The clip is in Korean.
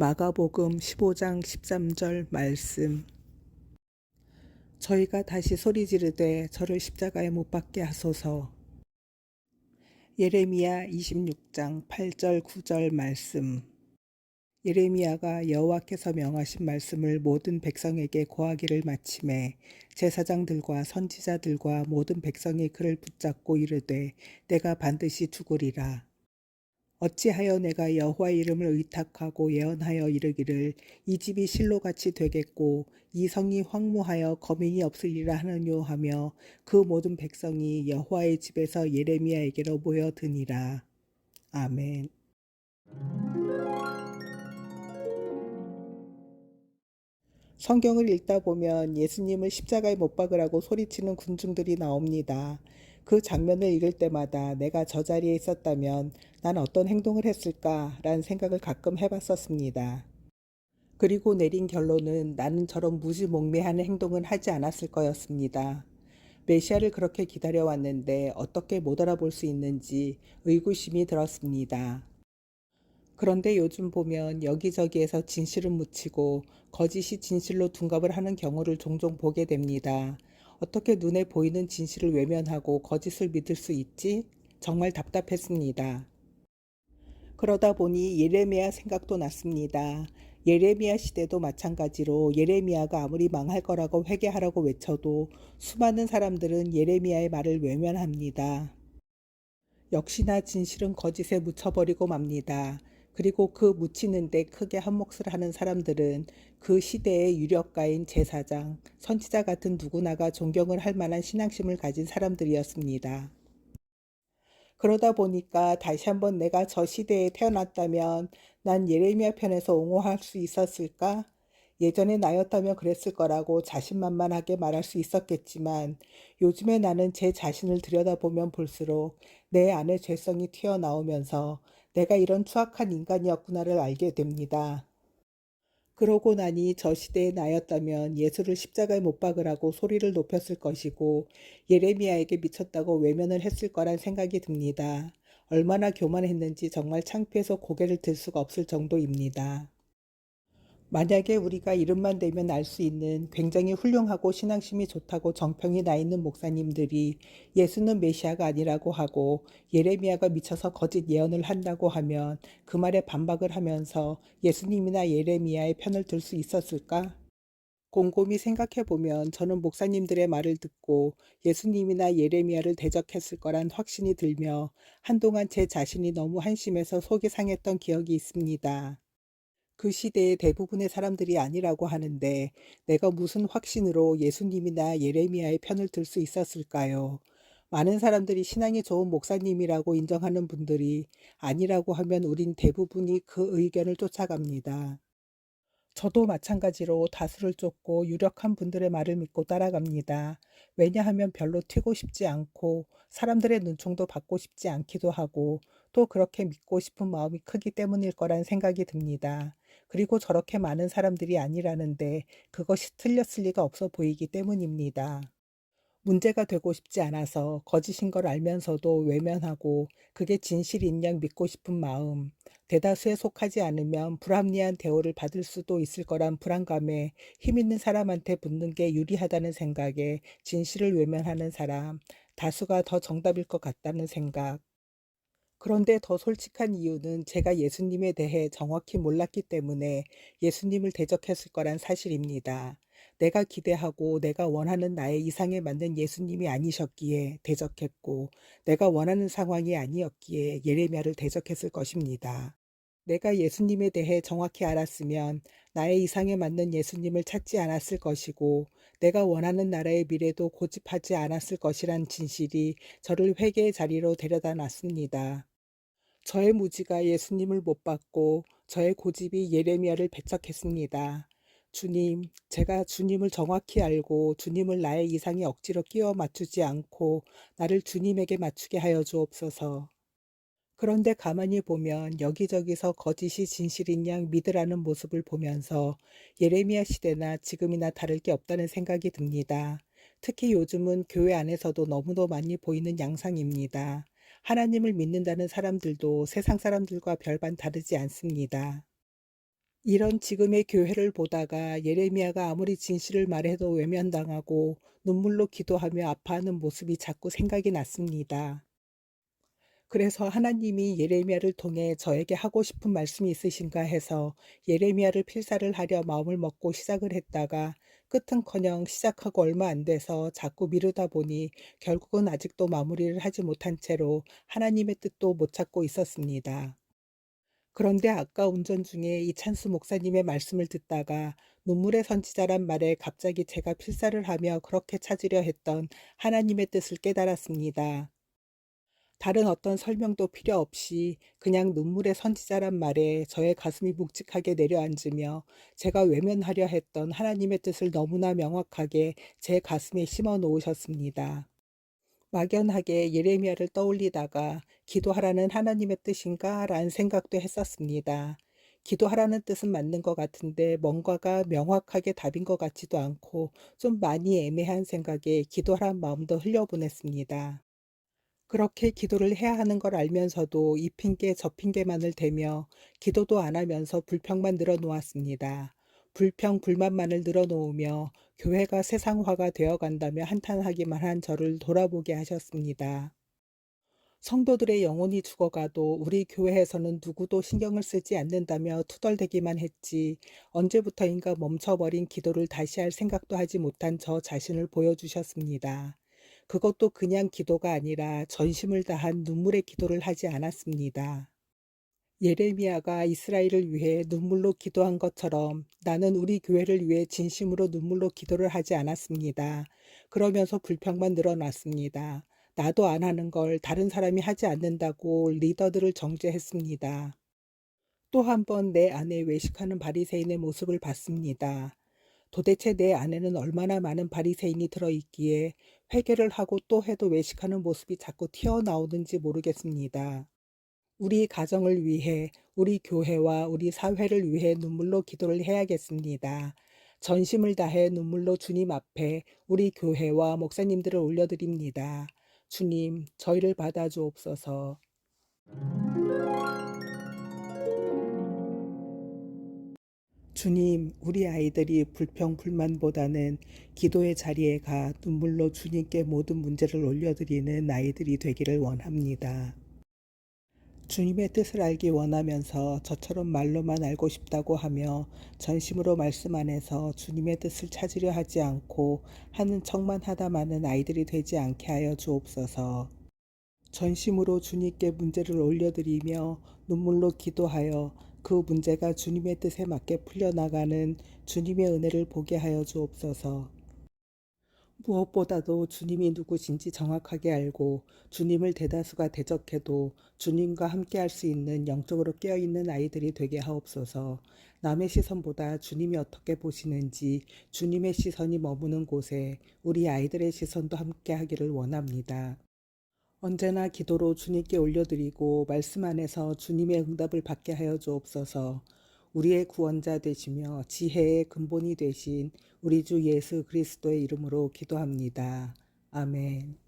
마가복음 15장 13절 말씀. 저희가 다시 소리 지르되 저를 십자가에 못 박게 하소서. 예레미야 26장 8절 9절 말씀. 예레미야가 여호와께서 명하신 말씀을 모든 백성에게 고하기를 마침에 제사장들과 선지자들과 모든 백성이 그를 붙잡고 이르되 내가 반드시 죽으리라. 어찌하여 내가 여호와의 이름을 의탁하고 예언하여 이르기를 이 집이 실로같이 되겠고 이 성이 황무하여 거민이 없으리라 하느뇨 하며 그 모든 백성이 여호와의 집에서 예레미야에게로 모여드니라. 아멘. 성경을 읽다 보면 예수님을 십자가에 못 박으라고 소리치는 군중들이 나옵니다. 그 장면을 읽을 때마다 내가 저 자리에 있었다면 난 어떤 행동을 했을까라는 생각을 가끔 해봤었습니다. 그리고 내린 결론은 나는 저런 무지몽매한 행동은 하지 않았을 거였습니다. 메시아를 그렇게 기다려왔는데 어떻게 못 알아볼 수 있는지 의구심이 들었습니다. 그런데 요즘 보면 여기저기에서 진실은 묻히고 거짓이 진실로 둔갑을 하는 경우를 종종 보게 됩니다. 어떻게 눈에 보이는 진실을 외면하고 거짓을 믿을 수 있지? 정말 답답했습니다. 그러다 보니 예레미야 생각도 났습니다. 예레미야 시대도 마찬가지로 예레미야가 아무리 망할 거라고 회개하라고 외쳐도 수많은 사람들은 예레미야의 말을 외면합니다. 역시나 진실은 거짓에 묻혀버리고 맙니다. 그리고 그 묻히는데 크게 한몫을 하는 사람들은 그 시대의 유력가인 제사장, 선지자 같은 누구나가 존경을 할 만한 신앙심을 가진 사람들이었습니다. 그러다 보니까 다시 한번 내가 저 시대에 태어났다면 난 예레미야 편에서 옹호할 수 있었을까? 예전에 나였다면 그랬을 거라고 자신만만하게 말할 수 있었겠지만 요즘에 나는 제 자신을 들여다보면 볼수록 내 안에 죄성이 튀어나오면서 내가 이런 추악한 인간이었구나를 알게 됩니다. 그러고 나니 저 시대의 나였다면 예수를 십자가에 못 박으라고 소리를 높였을 것이고 예레미야에게 미쳤다고 외면을 했을 거란 생각이 듭니다. 얼마나 교만했는지 정말 창피해서 고개를 들 수가 없을 정도입니다. 만약에 우리가 이름만 대면 알 수 있는 굉장히 훌륭하고 신앙심이 좋다고 정평이 나 있는 목사님들이 예수는 메시아가 아니라고 하고 예레미야가 미쳐서 거짓 예언을 한다고 하면 그 말에 반박을 하면서 예수님이나 예레미야의 편을 들 수 있었을까? 곰곰이 생각해 보면 저는 목사님들의 말을 듣고 예수님이나 예레미야를 대적했을 거란 확신이 들며 한동안 제 자신이 너무 한심해서 속이 상했던 기억이 있습니다. 그 시대의 대부분의 사람들이 아니라고 하는데 내가 무슨 확신으로 예수님이나 예레미야의 편을 들 수 있었을까요? 많은 사람들이 신앙이 좋은 목사님이라고 인정하는 분들이 아니라고 하면 우린 대부분이 그 의견을 쫓아갑니다. 저도 마찬가지로 다수를 쫓고 유력한 분들의 말을 믿고 따라갑니다. 왜냐하면 별로 튀고 싶지 않고 사람들의 눈총도 받고 싶지 않기도 하고 또 그렇게 믿고 싶은 마음이 크기 때문일 거란 생각이 듭니다. 그리고 저렇게 많은 사람들이 아니라는데 그것이 틀렸을 리가 없어 보이기 때문입니다. 문제가 되고 싶지 않아서 거짓인 걸 알면서도 외면하고 그게 진실인 양 믿고 싶은 마음, 대다수에 속하지 않으면 불합리한 대우를 받을 수도 있을 거란 불안감에 힘 있는 사람한테 붙는 게 유리하다는 생각에 진실을 외면하는 사람, 다수가 더 정답일 것 같다는 생각. 그런데 더 솔직한 이유는 제가 예수님에 대해 정확히 몰랐기 때문에 예수님을 대적했을 거란 사실입니다. 내가 기대하고 내가 원하는 나의 이상에 맞는 예수님이 아니셨기에 대적했고 내가 원하는 상황이 아니었기에 예레미야를 대적했을 것입니다. 내가 예수님에 대해 정확히 알았으면 나의 이상에 맞는 예수님을 찾지 않았을 것이고 내가 원하는 나라의 미래도 고집하지 않았을 것이란 진실이 저를 회개의 자리로 데려다 놨습니다. 저의 무지가 예수님을 못 받고 저의 고집이 예레미야를 배척했습니다. 주님, 제가 주님을 정확히 알고 주님을 나의 이상에 억지로 끼워 맞추지 않고 나를 주님에게 맞추게 하여 주옵소서. 그런데 가만히 보면 여기저기서 거짓이 진실인 양 믿으라는 모습을 보면서 예레미야 시대나 지금이나 다를 게 없다는 생각이 듭니다. 특히 요즘은 교회 안에서도 너무도 많이 보이는 양상입니다. 하나님을 믿는다는 사람들도 세상 사람들과 별반 다르지 않습니다. 이런 지금의 교회를 보다가 예레미야가 아무리 진실을 말해도 외면당하고 눈물로 기도하며 아파하는 모습이 자꾸 생각이 났습니다. 그래서 하나님이 예레미야를 통해 저에게 하고 싶은 말씀이 있으신가 해서 예레미야를 필사를 하려 마음을 먹고 시작을 했다가 끝은커녕 시작하고 얼마 안 돼서 자꾸 미루다 보니 결국은 아직도 마무리를 하지 못한 채로 하나님의 뜻도 못 찾고 있었습니다. 그런데 아까 운전 중에 이찬수 목사님의 말씀을 듣다가 눈물의 선지자란 말에 갑자기 제가 필사를 하며 그렇게 찾으려 했던 하나님의 뜻을 깨달았습니다. 다른 어떤 설명도 필요 없이 그냥 눈물의 선지자란 말에 저의 가슴이 묵직하게 내려앉으며 제가 외면하려 했던 하나님의 뜻을 너무나 명확하게 제 가슴에 심어 놓으셨습니다. 막연하게 예레미야를 떠올리다가 기도하라는 하나님의 뜻인가? 라는 생각도 했었습니다. 기도하라는 뜻은 맞는 것 같은데 뭔가가 명확하게 답인 것 같지도 않고 좀 많이 애매한 생각에 기도하란 마음도 흘려보냈습니다. 그렇게 기도를 해야 하는 걸 알면서도 이 핑계 저 핑계만을 대며 기도도 안 하면서 불평만 늘어놓았습니다. 불평, 불만만을 늘어놓으며 교회가 세상화가 되어 간다며 한탄하기만 한 저를 돌아보게 하셨습니다. 성도들의 영혼이 죽어가도 우리 교회에서는 누구도 신경을 쓰지 않는다며 투덜대기만 했지 언제부터인가 멈춰버린 기도를 다시 할 생각도 하지 못한 저 자신을 보여주셨습니다. 그것도 그냥 기도가 아니라 전심을 다한 눈물의 기도를 하지 않았습니다. 예레미야가 이스라엘을 위해 눈물로 기도한 것처럼 나는 우리 교회를 위해 진심으로 눈물로 기도를 하지 않았습니다. 그러면서 불평만 늘어났습니다. 나도 안 하는 걸 다른 사람이 하지 않는다고 리더들을 정죄했습니다. 또 한 번 내 안에 외식하는 바리새인의 모습을 봤습니다. 도대체 내 안에는 얼마나 많은 바리새인이 들어있기에 회개를 하고 또 해도 외식하는 모습이 자꾸 튀어나오는지 모르겠습니다. 우리 가정을 위해, 우리 교회와 우리 사회를 위해 눈물로 기도를 해야겠습니다. 전심을 다해 눈물로 주님 앞에 우리 교회와 목사님들을 올려드립니다. 주님, 저희를 받아주옵소서. 주님, 우리 아이들이 불평불만보다는 기도의 자리에 가 눈물로 주님께 모든 문제를 올려드리는 아이들이 되기를 원합니다. 주님의 뜻을 알기 원하면서 저처럼 말로만 알고 싶다고 하며 전심으로 말씀 안에서 주님의 뜻을 찾으려 하지 않고 하는 척만 하다 마는 아이들이 되지 않게 하여 주옵소서. 전심으로 주님께 문제를 올려드리며 눈물로 기도하여 그 문제가 주님의 뜻에 맞게 풀려나가는 주님의 은혜를 보게 하여 주옵소서. 무엇보다도 주님이 누구신지 정확하게 알고 주님을 대다수가 대적해도 주님과 함께 할 수 있는 영적으로 깨어있는 아이들이 되게 하옵소서. 남의 시선보다 주님이 어떻게 보시는지 주님의 시선이 머무는 곳에 우리 아이들의 시선도 함께 하기를 원합니다. 언제나 기도로 주님께 올려드리고 말씀 안에서 주님의 응답을 받게 하여 주옵소서. 우리의 구원자 되시며 지혜의 근본이 되신 우리 주 예수 그리스도의 이름으로 기도합니다. 아멘.